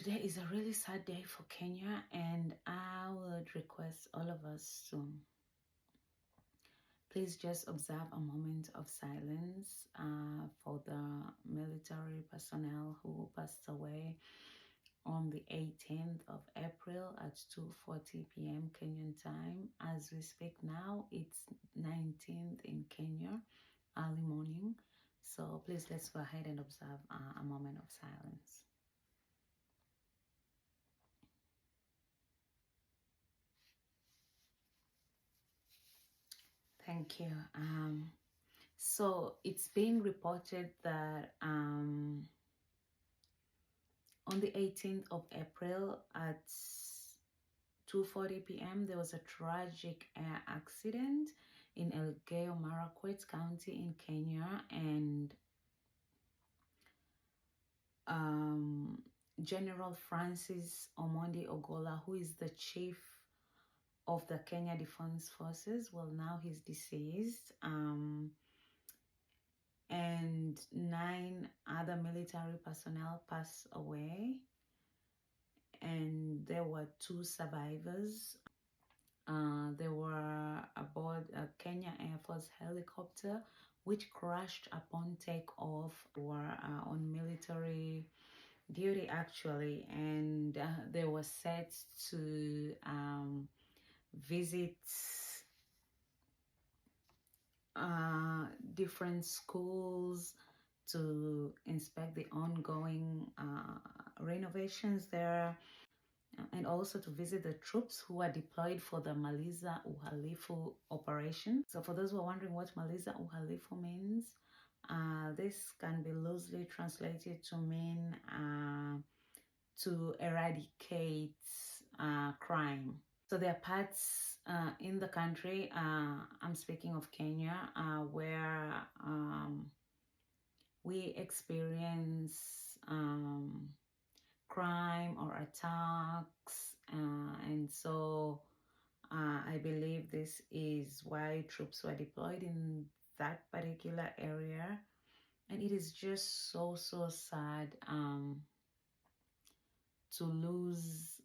Today is a really sad day for Kenya, and I would request all of us to please just observe a moment of silence for the military personnel who passed away on the 18th of April at 2:40 p.m. Kenyan time. As we speak now, it's 19th in Kenya, early morning. So please let's go ahead and observe a moment of silence. Thank you. So it's been reported that on the 18th of April at 2:40 p.m. there was a tragic air accident in Elgeyo Marakwet County in Kenya, and General Francis Omondi Ogola, who is the chief of the Kenya Defense Forces, well, now he's deceased. And 9 other military personnel passed away, and there were 2 survivors. They were aboard a Kenya Air Force helicopter which crashed upon takeoff. Were on military duty actually, and they were set to visit different schools to inspect the ongoing renovations there, and also to visit the troops who are deployed for the Maliza Uhalifu operation. So for those who are wondering what Maliza Uhalifu means, this can be loosely translated to mean to eradicate crime. So there are parts in the country, I'm speaking of Kenya, where we experience crime or attacks, and so I believe this is why troops were deployed in that particular area, and it is just so sad to lose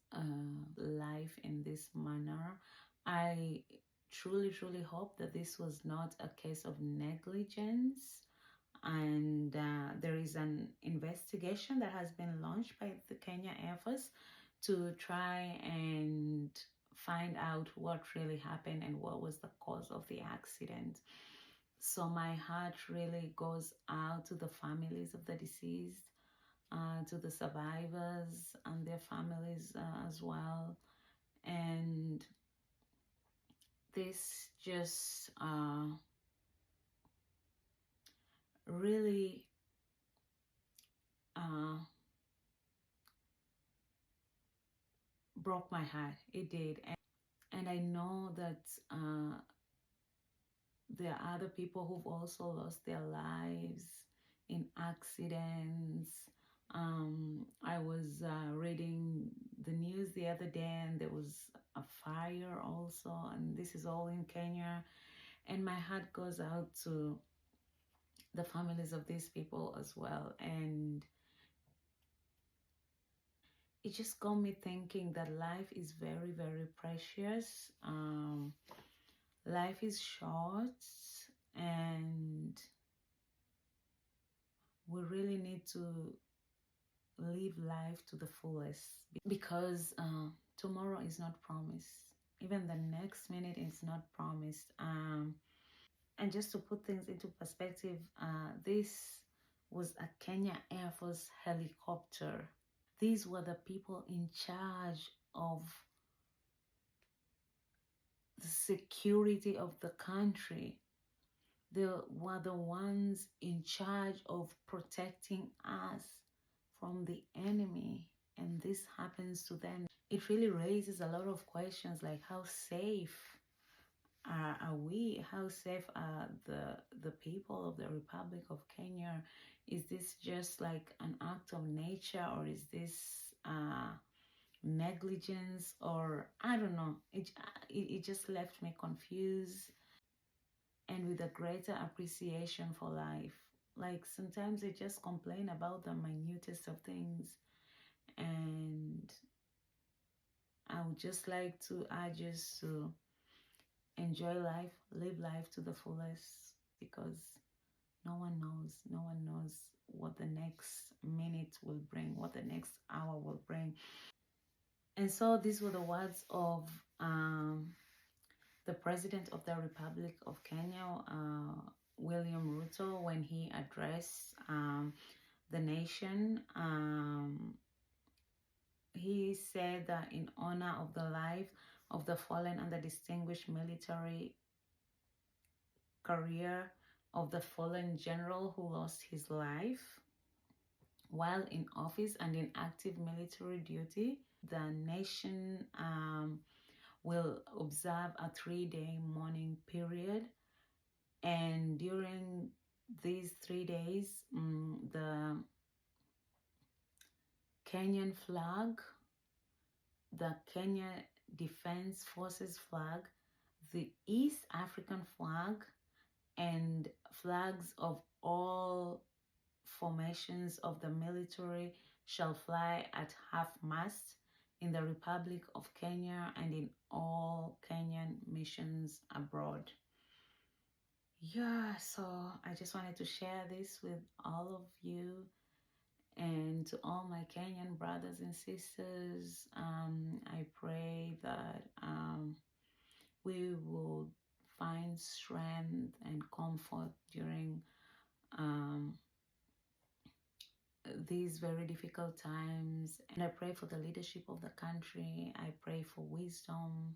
life in this manner. I truly hope that this was not a case of negligence, and there is an investigation that has been launched by the Kenya Air Force to try and find out what really happened and what was the cause of the accident. So my heart really goes out to the families of the deceased, to the survivors and their families as well. And this just really broke my heart. It did. And I know that there are other people who've also lost their lives in accidents. I was reading the news the other day, and there was a fire also, and this is all in Kenya. And my heart goes out to the families of these people as well. And it just got me thinking that life is very precious. Life is short, and we really need to live life to the fullest, because tomorrow is not promised. Even the next minute is not promised. And just to put things into perspective, this was a Kenya Air Force helicopter. These were the people in charge of the security of the country. They were the ones in charge of protecting us from the enemy, and this happens to them. It really raises a lot of questions, like how safe are we? How safe are the people of the Republic of Kenya? Is this just like an act of nature, or is this negligence, or I don't know? It just left me confused and with a greater appreciation for life. Like sometimes I just complain about the minutest of things, And I would just like to urge us to enjoy life, live life to the fullest, because no one knows what the next minute will bring, what the next hour will bring. And so these were the words of the President of the Republic of Kenya, William Ruto, when he addressed the nation. He said that in honor of the life of the fallen and the distinguished military career of the fallen general who lost his life while in office and in active military duty, the nation will observe a 3-day mourning period. And during these 3 days, the Kenyan flag, the Kenya Defense Forces flag, the East African flag, and flags of all formations of the military shall fly at half-mast in the Republic of Kenya and in all Kenyan missions abroad. Yeah, so I just wanted to share this with all of you. And to all my Kenyan brothers and sisters, I pray that we will find strength and comfort during these very difficult times. And I pray for the leadership of the country. I pray for wisdom.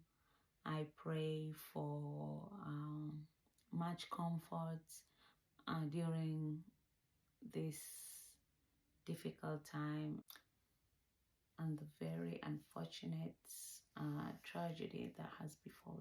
I pray for much comfort during this difficult time and the very unfortunate tragedy that has befallen